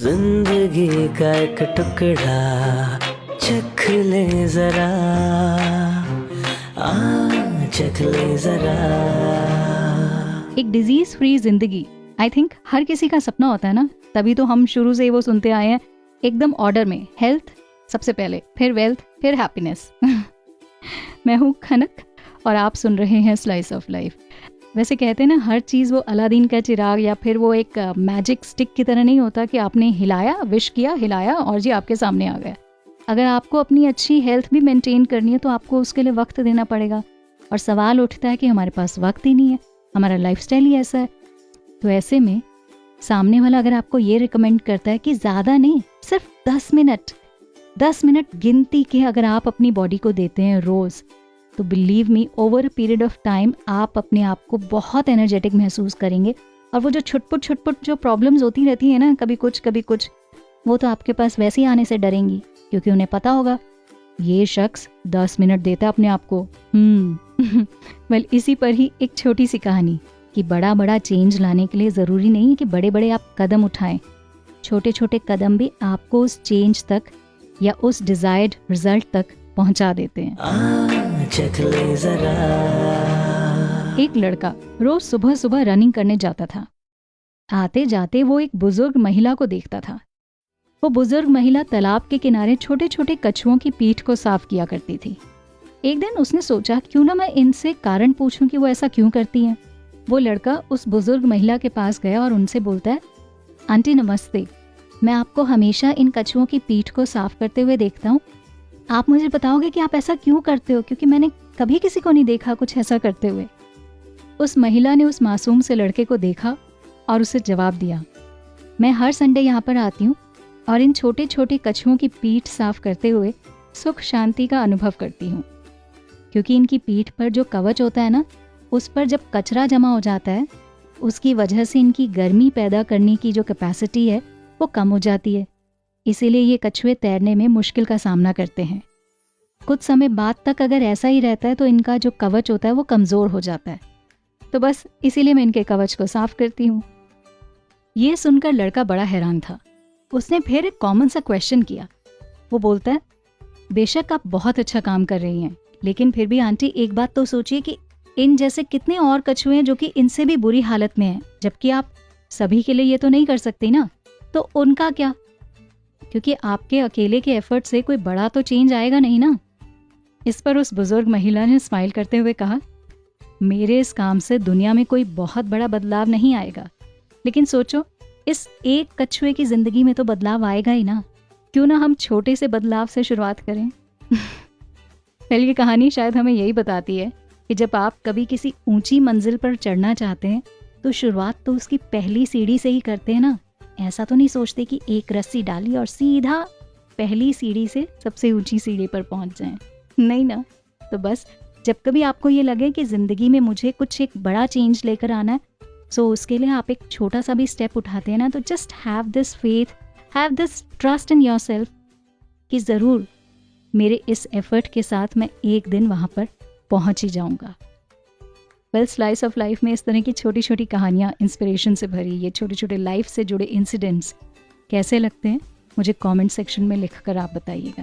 जिंदगी का एक टुकड़ा चख ले जरा, चख ले जरा। एक डिजीज फ्री जिंदगी आई थिंक हर किसी का सपना होता है ना, तभी तो हम शुरू से ही वो सुनते आए हैं एकदम ऑर्डर में, हेल्थ सबसे पहले, फिर वेल्थ, फिर हैप्पीनेस। मैं हूँ खनक और आप सुन रहे हैं स्लाइस ऑफ लाइफ। वैसे कहते हैं ना, हर चीज़ वो अलादीन का चिराग या फिर वो एक मैजिक स्टिक की तरह नहीं होता कि आपने हिलाया, विश किया, हिलाया और जी आपके सामने आ गया। अगर आपको अपनी अच्छी हेल्थ भी मेंटेन करनी है तो आपको उसके लिए वक्त देना पड़ेगा। और सवाल उठता है कि हमारे पास वक्त ही नहीं है, हमारा लाइफस्टाइल ही ऐसा है। तो ऐसे में सामने वाला अगर आपको ये रिकमेंड करता है कि ज़्यादा नहीं, सिर्फ 10 मिनट गिनती के अगर आप अपनी बॉडी को देते हैं रोज़, तो believe me, over a period of time आप अपने आप को बहुत एनर्जेटिक महसूस करेंगे। और वो जो छुटपुट जो प्रॉब्लम्स होती रहती है ना, कभी कुछ, वो तो आपके पास वैसे ही आने से डरेंगी, क्योंकि उन्हें पता होगा ये शख्स 10 मिनट देता है अपने आप को। वेल, इसी पर ही एक छोटी सी कहानी कि बड़ा चेंज लाने के लिए ज़रूरी नहीं है कि बड़े आप कदम उठाएं। छोटे कदम भी आपको उस चेंज तक या उस डिजायर्ड रिजल्ट तक पहुंचा देते हैं। चख ले जरा। एक लड़का रोज सुबह रनिंग करने जाता था। आते जाते वो एक बुजुर्ग महिला को देखता था। वो बुजुर्ग महिला तालाब के किनारे छोटे कछुओं की पीठ को साफ किया करती थी। एक दिन उसने सोचा, क्यों ना मैं इनसे कारण पूछूं कि वो ऐसा क्यों करती हैं। वो लड़का उस बुजुर्ग महिला के पास गया और उनसे बोलता है, आंटी नमस्ते, मैं आपको हमेशा इन कछुओं की पीठ को साफ करते हुए देखता हूँ। आप मुझे बताओगे कि आप ऐसा क्यों करते हो, क्योंकि मैंने कभी किसी को नहीं देखा कुछ ऐसा करते हुए। उस महिला ने उस मासूम से लड़के को देखा और उसे जवाब दिया, मैं हर संडे यहाँ पर आती हूँ और इन छोटे कछुओं की पीठ साफ करते हुए सुख शांति का अनुभव करती हूँ, क्योंकि इनकी पीठ पर जो कवच होता है ना, उस पर जब कचरा जमा हो जाता है, उसकी वजह से इनकी गर्मी पैदा करने की जो कैपेसिटी है वो कम हो जाती है। इसीलिए ये कछुए तैरने में मुश्किल का सामना करते हैं। कुछ समय बाद तक अगर ऐसा ही रहता है तो इनका जो कवच होता है वो कमज़ोर हो जाता है। तो बस इसीलिए मैं इनके कवच को साफ करती हूँ। ये सुनकर लड़का बड़ा हैरान था। उसने फिर एक कॉमन सा क्वेश्चन किया। वो बोलता है, बेशक आप बहुत अच्छा काम कर रही हैं, लेकिन फिर भी आंटी एक बात तो सोचिए कि इन जैसे कितने और कछुए हैं जो कि इनसे भी बुरी हालत में हैं, जबकि आप सभी के लिए ये तो नहीं कर सकती ना, तो उनका क्या? क्योंकि आपके अकेले के एफर्ट से कोई बड़ा तो चेंज आएगा नहीं ना। इस पर उस बुजुर्ग महिला ने स्माइल करते हुए कहा, मेरे इस काम से दुनिया में कोई बहुत बड़ा बदलाव नहीं आएगा, लेकिन सोचो, इस एक कछुए की जिंदगी में तो बदलाव आएगा ही ना। क्यों ना हम छोटे से बदलाव से शुरुआत करें। पहले ये कहानी शायद हमें यही बताती है कि जब आप कभी किसी ऊंची मंजिल पर चढ़ना चाहते हैं तो शुरुआत तो उसकी पहली सीढ़ी से ही करते हैं ना। ऐसा तो नहीं सोचते कि एक रस्सी डाली और सीधा पहली सीढ़ी से सबसे ऊंची सीढ़ी पर पहुंच जाएं। नहीं ना। तो बस जब कभी आपको ये लगे कि ज़िंदगी में मुझे कुछ एक बड़ा चेंज लेकर आना है, सो उसके लिए आप एक छोटा सा भी स्टेप उठाते हैं ना, तो just have this faith, have this trust in yourself कि ज़रूर मेरे इस एफर्ट के साथ मैं एक दिन वहाँ पर पहुँच ही जाऊँगा। वेल, स्लाइस ऑफ लाइफ में इस तरह की छोटी कहानियाँ इंस्पिरेशन से भरी, ये छोटे लाइफ से जुड़े इंसिडेंट्स कैसे लगते हैं, मुझे कमेंट सेक्शन में लिखकर आप बताइएगा।